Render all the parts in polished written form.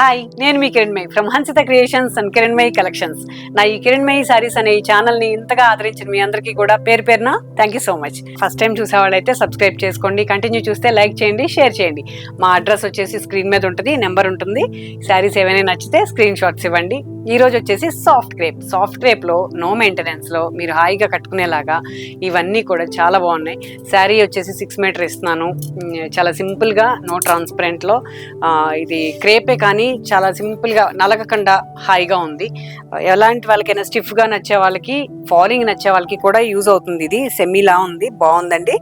Hi, నేను మీ Kiranmayi from Hansitha creations and Kiranmayi collections. నా ఈ కిరణ్మయి సారీస్ అనే ఈ ఛానల్ ని ఇంతగా ఆదరించిన మీ అందరికీ కూడా పేరు పేరున thank you so much. First time చూసేవాళ్ళైతే సబ్స్క్రైబ్ చేసుకోండి, కంటిన్యూ చూస్తే లైక్ చేయండి, షేర్ చేయండి. మా అడ్రస్ వచ్చేసి స్క్రీన్ మీద ఉంటుంది, నెంబర్ ఉంటుంది. శారీస్ ఏమైనా నచ్చితే స్క్రీన్ షాట్స్ ఇవ్వండి. ఈ రోజు వచ్చేసి సాఫ్ట్ క్రేప్ లో నో మెయింటెనెన్స్ లో మీరు హాయిగా కట్టుకునేలాగా ఇవన్నీ కూడా చాలా బాగున్నాయి. శారీ వచ్చేసి 6 మీటర్ ఇస్తున్నాను. చాలా సింపుల్ గా నో ట్రాన్స్పరెంట్ లో ఇది క్రేపే కానీ చాలా సింపుల్ గా నలగకుండా హాయిగా ఉంది. ఎలాంటి వాళ్ళకైనా స్టిఫ్ గా నచ్చే వాళ్ళకి, ఫాలింగ్ నచ్చే వాళ్ళకి కూడా యూజ్ అవుతుంది. ఇది సెమీలా ఉంది, బాగుందండి.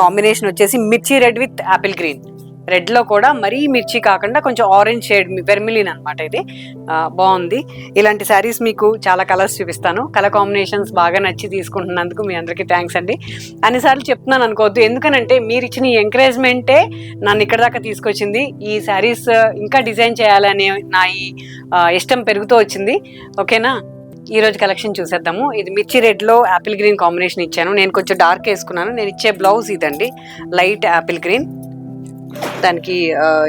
కాంబినేషన్ వచ్చేసి మిర్చి red with Apple green. Red లో కూడా మరీ మిర్చి కాకుండా కొంచెం ఆరెంజ్ షేడ్ వెర్మిలిన్ అనమాట. ఇది బాగుంది. ఇలాంటి శారీస్ మీకు చాలా కలర్స్ చూపిస్తాను. కలర్ కాంబినేషన్స్ బాగా నచ్చి తీసుకుంటున్నందుకు మీ అందరికీ థ్యాంక్స్ అండి. అన్నిసార్లు చెప్తున్నాను అనుకోవద్దు, ఎందుకనంటే మీరు ఇచ్చిన ఈ ఎంకరేజ్మెంటే నన్ను ఇక్కడ దాకా తీసుకొచ్చింది. ఈ శారీస్ ఇంకా డిజైన్ చేయాలనే నా ఈ ఇష్టం పెరుగుతూ వచ్చింది. ఓకేనా, ఈ రోజు కలెక్షన్ చూసేద్దాము. ఇది మిర్చి రెడ్ లో యాపిల్ గ్రీన్ కాంబినేషన్ ఇచ్చాను. నేను కొంచెం డార్క్ వేసుకున్నాను. నేను ఇచ్చే బ్లౌజ్ ఇదండి, లైట్ యాపిల్ గ్రీన్. దానికి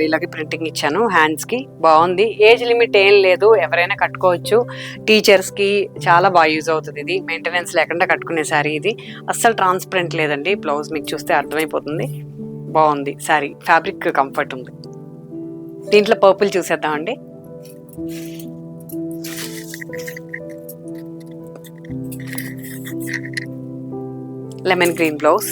ఇలాగే ప్రింటింగ్ ఇచ్చాను హ్యాండ్స్ కి. బాగుంది. ఏజ్ లిమిట్ ఏం లేదు, ఎవరైనా కట్టుకోవచ్చు. టీచర్స్ కి చాలా బాగా యూజ్ అవుతుంది. ఇది మెయింటెనెన్స్ లేకుండా కట్టుకునే శారీ. ఇది అస్సలు ట్రాన్స్పరెంట్ లేదండి. బ్లౌజ్ మీకు చూస్తే అర్థమైపోతుంది. బాగుంది శారీ, ఫ్యాబ్రిక్ కంఫర్ట్ ఉంది. దీంట్లో పర్పుల్ చూసేద్దామండి. Lemon green blouse.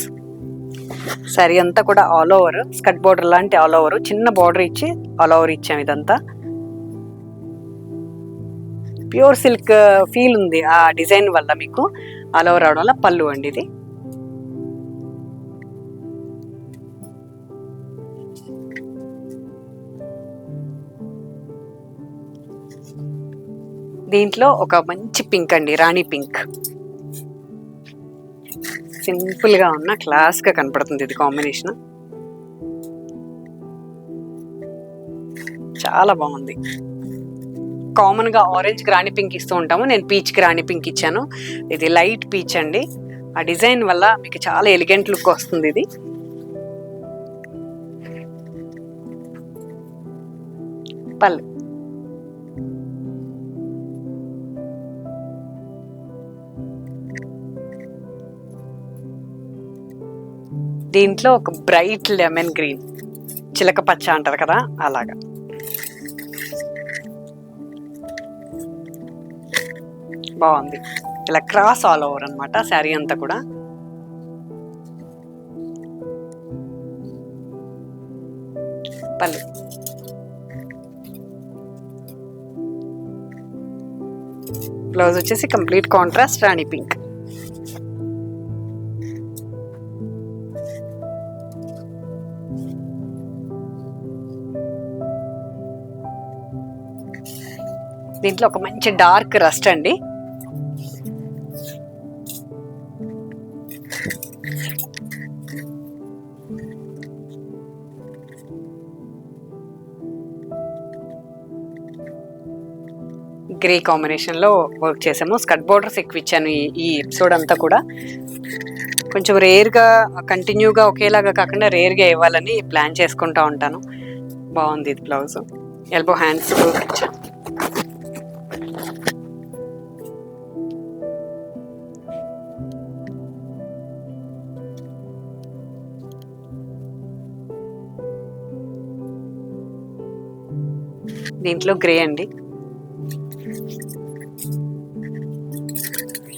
శారీ అంతా కూడా ఆల్ ఓవర్ స్కర్ట్ బోర్డర్ లాంటి ఆల్ ఓవర్, చిన్న బోర్డర్ ఇచ్చి ఆల్ ఓవర్ ఇచ్చాము. ఇదంతా ప్యూర్ సిల్క్ ఫీల్ ఉంది ఆ డిజైన్ వల్ల, మీకు ఆల్ ఓవర్ అవడం వల్ల. పళ్ళు అండి ఇది. దీంట్లో ఒక మంచి పింక్ అండి, రాణి పింక్. సింపుల్ గా ఉన్న క్లాస్ గా కనపడుతుంది ఇది కాంబినేషన్. చాలా బాగుంది. కామన్ గా ఆరెంజ్ కి రాణి పింక్ ఇస్తూ ఉంటాము, నేను పీచ్ కి రాణి పింక్ ఇచ్చాను. ఇది లైట్ పీచ్ అండి. ఆ డిజైన్ వల్ల మీకు చాలా ఎలిగెంట్ లుక్ వస్తుంది. ఇది పళ్ళు. దీంట్లో ఒక బ్రైట్ లెమన్ గ్రీన్, చిలక పచ్చ అంటారు కదా అలాగా. బాగుంది. ఇలా క్రాస్ ఆల్ ఓవర్ అనమాట శారీ అంతా కూడా. పళ్ళు. బ్లౌజ్ వచ్చేసి కంప్లీట్ కాంట్రాస్ట్ రాణి పింక్. దీంట్లో ఒక మంచి డార్క్ రస్ట్ అండి. గ్రే కాంబినేషన్ లో వర్క్ చేసాము. స్కర్ట్ బోర్డర్స్ ఎక్కువ ఇచ్చాను ఈ ఎపిసోడ్ అంతా కూడా. కొంచెం రేర్ గా కంటిన్యూగా ఒకేలాగా కాకుండా రేర్ గా ఇవ్వాలని ప్లాన్ చేసుకుంటా ఉంటాను. బాగుంది ఇది బ్లౌజ్. ఎల్బో హ్యాండ్స్ ఇచ్చాను. దీంట్లో గ్రే అండి,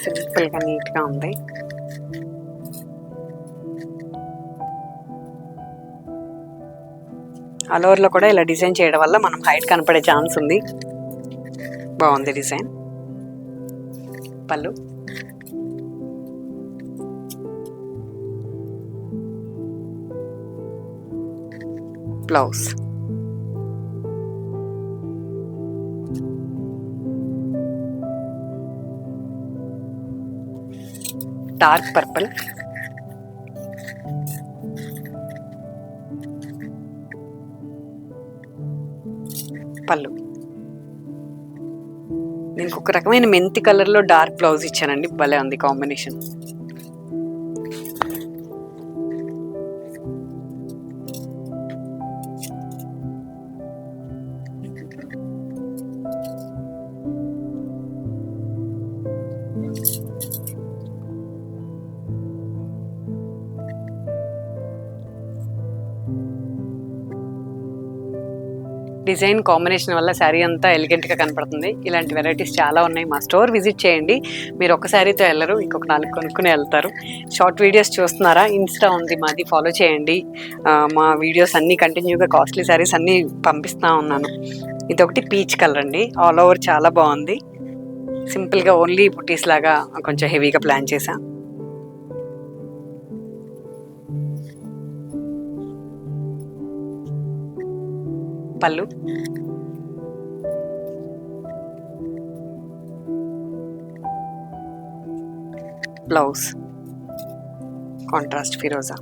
సింపుల్ గా నీట్ గా ఉంది. ఆల్ ఓవర్ లో కూడా ఇలా డిజైన్ చేయడం వల్ల మనం హైట్ కనపడే ఛాన్స్ ఉంది. బాగుంది డిజైన్. పళ్ళు. బ్లౌజ్. Dark purple. పళ్ళు. నేను ఒక రకమైన మెంతి కలర్ లో డార్క్ బ్లౌజ్ ఇచ్చానండి, భలే ఉంది కాంబినేషన్. డిజైన్ కాంబినేషన్ వల్ల శారీ అంతా ఎలిగెంట్గా కనపడుతుంది. ఇలాంటి వెరైటీస్ చాలా ఉన్నాయి. మా స్టోర్ విజిట్ చేయండి. మీరు ఒక శారీతో వెళ్ళరు, ఇంకొక 4 కొనుక్కుని వెళ్తారు. షార్ట్ వీడియోస్ చూస్తున్నారా? ఇన్స్టా ఉంది మాది, ఫాలో చేయండి. మా వీడియోస్ అన్నీ కంటిన్యూగా కాస్ట్లీ శారీస్ అన్నీ పంపిస్తూ ఉన్నాను. ఇదొకటి పీచ్ కలర్ అండి, ఆల్ ఓవర్ చాలా బాగుంది. సింపుల్గా ఓన్లీ బుటీస్ లాగా కొంచెం హెవీగా ప్లాన్ చేశా. పళ్ళు, బ్లౌజ్ కాంట్రాస్ట్ ఫిరోజా.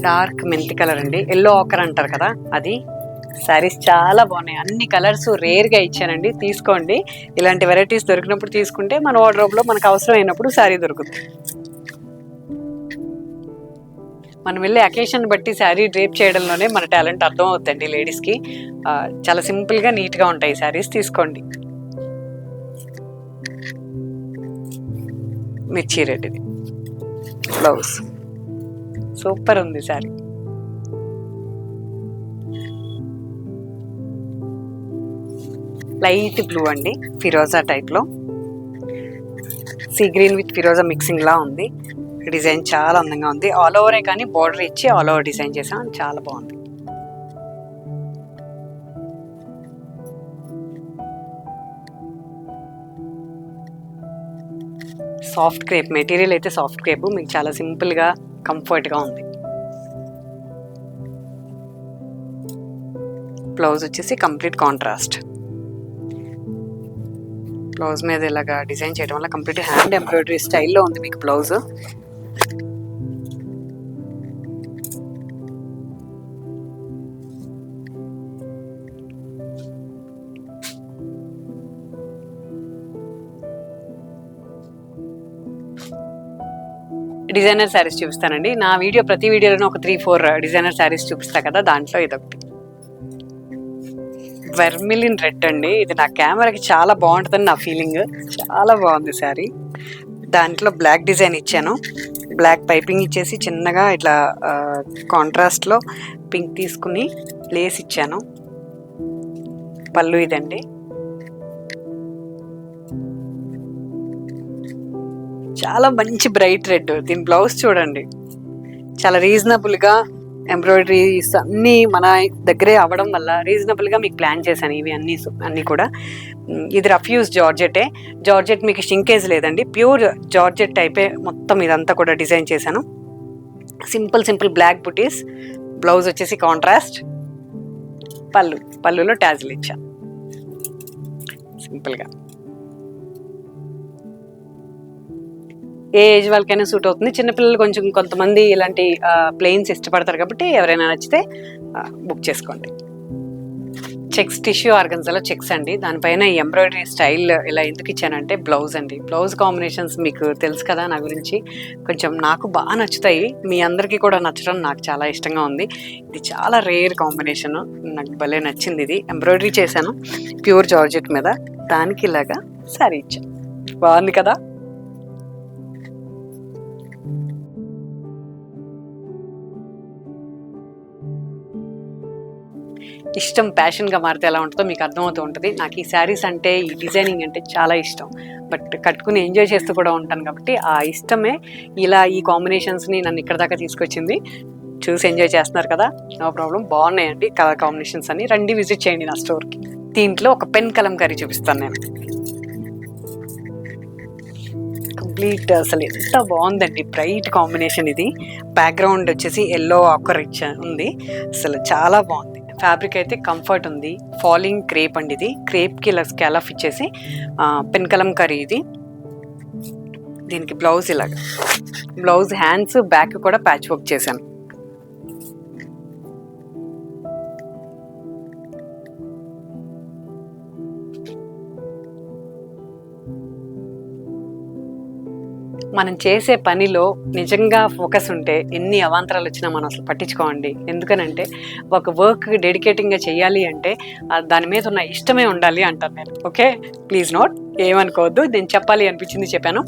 డార్క్ మెంతి కలర్ అండి, ఎల్లో ఆకర్ అంటారు కదా అది. శారీస్ చాలా బాగున్నాయి, అన్ని కలర్స్ రేర్గా ఇచ్చానండి, తీసుకోండి. ఇలాంటి వెరైటీస్ దొరికినప్పుడు తీసుకుంటే మన వార్డ్రోబ్లో మనకు అవసరమైనప్పుడు శారీ దొరుకుతుంది. మనం వెళ్ళే అకేషన్ బట్టి శారీ డ్రేప్ చేయడంలోనే మన టాలెంట్ అర్థం అవుతుందండి లేడీస్కి. చాలా సింపుల్గా నీట్గా ఉంటాయి శారీస్, తీసుకోండి. మిర్చి రెడ్, ఇది బ్లౌజ్. సూపర్ ఉంది శారీ. లైట్ బ్లూ అండి, ఫిరోజా టైప్లో. సీ గ్రీన్ విత్ ఫిరోజా మిక్సింగ్ లా ఉంది. డిజైన్ చాలా అందంగా ఉంది. ఆల్ ఓవరే కానీ బార్డర్ ఇచ్చి ఆల్ ఓవర్ డిజైన్ చేసాం, చాలా బాగుంది. సాఫ్ట్ క్రేప్ మెటీరియల్ అయితే, సాఫ్ట్ క్రేప్ మీకు చాలా సింపుల్గా కంఫర్ట్గా ఉంది. బ్లౌజ్ వచ్చేసి కంప్లీట్ కాంట్రాస్ట్. బ్లౌజ్ మీద ఇలాగా డిజైన్ చేయడం వల్ల కంప్లీట్ హ్యాండ్ ఎంబ్రాయిడరీ స్టైల్లో ఉంది మీకు బ్లౌజ్. డిజైనర్ శారీస్ చూపిస్తానండి. నా వీడియో ప్రతి వీడియోలోనూ ఒక 3-4 డిజైనర్ శారీస్ చూపిస్తా కదా, దాంట్లో ఇదొకటి. వెర్మిలిన్ రెడ్ అండి, ఇది నా కెమెరాకి చాలా బాగుంటుందని నా ఫీలింగ్. చాలా బాగుంది శారీ. దాంట్లో బ్లాక్ డిజైన్ ఇచ్చాను, బ్లాక్ పైపింగ్ ఇచ్చేసి చిన్నగా ఇట్లా కాంట్రాస్ట్లో పింక్ తీసుకుని లేస్ ఇచ్చాను. పళ్ళు ఇదండి. చాలా మంచి బ్రైట్ రెడ్. దీని బ్లౌజ్ చూడండి, చాలా రీజనబుల్గా ఎంబ్రాయిడరీస్ అన్నీ మన దగ్గరే అవ్వడం వల్ల రీజనబుల్గా మీకు ప్లాన్ చేశాను ఇవి అన్నీ కూడా. ఇది రఫ్ యూజ్ జార్జెటే. జార్జెట్ మీకు షింకేజ్ లేదండి, ప్యూర్ జార్జెట్ టైపే మొత్తం ఇదంతా కూడా డిజైన్ చేశాను. సింపుల్ బ్లాక్ బుటీస్. బ్లౌజ్ వచ్చేసి కాంట్రాస్ట్. పళ్ళులో ట్యాజిల్ ఇచ్చాను సింపుల్గా. ఏ ఏజ్ వాళ్ళకైనా సూట్ అవుతుంది. చిన్నపిల్లలు కొంతమంది ఇలాంటి ప్లెయిన్స్ ఇష్టపడతారు కాబట్టి ఎవరైనా నచ్చితే బుక్ చేసుకోండి. చెక్స్, టిష్యూ ఆర్గన్జాలో చెక్స్ అండి. దానిపైన ఈ ఎంబ్రాయిడరీ స్టైల్ ఇలా ఎందుకు ఇచ్చానంటే బ్లౌజ్ అండి. బ్లౌజ్ కాంబినేషన్స్ మీకు తెలుసు కదా నా గురించి, కొంచెం నాకు బాగా నచ్చుతాయి. మీ అందరికీ కూడా నచ్చడం నాకు చాలా ఇష్టంగా ఉంది. ఇది చాలా రేర్ కాంబినేషన్, నాకు భలే నచ్చింది. ఇది ఎంబ్రాయిడరీ చేశాను ప్యూర్ జార్జెట్ మీద, దానికి ఇలాగా శారీ ఇచ్చాను. బాగుంది కదా. ఇష్టం ప్యాషన్గా మారితే ఎలా ఉంటుందో మీకు అర్థమవుతూ ఉంటుంది. నాకు ఈ శారీస్ అంటే, ఈ డిజైనింగ్ అంటే చాలా ఇష్టం. బట్ కట్టుకుని ఎంజాయ్ చేస్తూ కూడా ఉంటాను కాబట్టి ఆ ఇష్టమే ఇలా ఈ కాంబినేషన్స్ని నన్ను ఇక్కడ దాకా తీసుకొచ్చింది. చూసి ఎంజాయ్ చేస్తున్నారు కదా, నో ప్రాబ్లం. బాగున్నాయండి కలర్ కాంబినేషన్స్ అని. రండి విజిట్ చేయండి నా స్టోర్కి. దీంట్లో ఒక పెన్ కలంకారీ చూపిస్తాను నేను. కంప్లీట్ అసలు ఎంత బాగుందండి, బ్రైట్ కాంబినేషన్. ఇది బ్యాక్గ్రౌండ్ వచ్చేసి ఎల్లో ఆకర్ ఉంది, అసలు చాలా బాగుంది. ఫ్యాబ్రిక్ అయితే కంఫర్ట్ ఉంది. ఫాలింగ్ క్రేప్ అండి, ఇది క్రేప్కి ఇలా స్కాలఫ్ ఇచ్చేసి పెన్ కలంకారీ ఇది. దీనికి బ్లౌజ్ ఇలాగ, బ్లౌజ్ హ్యాండ్స్ బ్యాక్ కూడా ప్యాచ్ వర్క్ చేశాను. మనం చేసే పనిలో నిజంగా ఫోకస్ ఉంటే ఎన్ని అవాంతరాలు వచ్చినా మనం అసలు పట్టించుకోండి. ఎందుకనంటే ఒక వర్క్ డెడికేటింగ్గా చేయాలి అంటే దాని మీద ఉన్న ఇష్టమే ఉండాలి అంటాను నేను. ఓకే, ప్లీజ్ నోట్, ఏమనుకోవద్దు, నేను చెప్పాలి అనిపించింది చెప్పాను.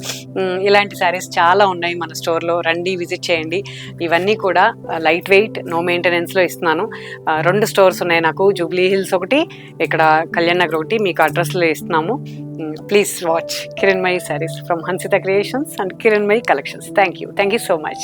ఇలాంటి శారీస్ చాలా ఉన్నాయి మన స్టోర్లో, రండి విజిట్ చేయండి. ఇవన్నీ కూడా లైట్ వెయిట్, నో మెయింటెనెన్స్లో ఇస్తున్నాను. 2 స్టోర్స్ ఉన్నాయి నాకు, జూబ్లీ హిల్స్ ఒకటి, ఇక్కడ కళ్యాణ్ నగర్ ఒకటి, మీకు అడ్రస్లో ఇస్తున్నాము. Please watch Kiranmay sarees from Hansita Creations and Kiranmay Collections. Thank you so much.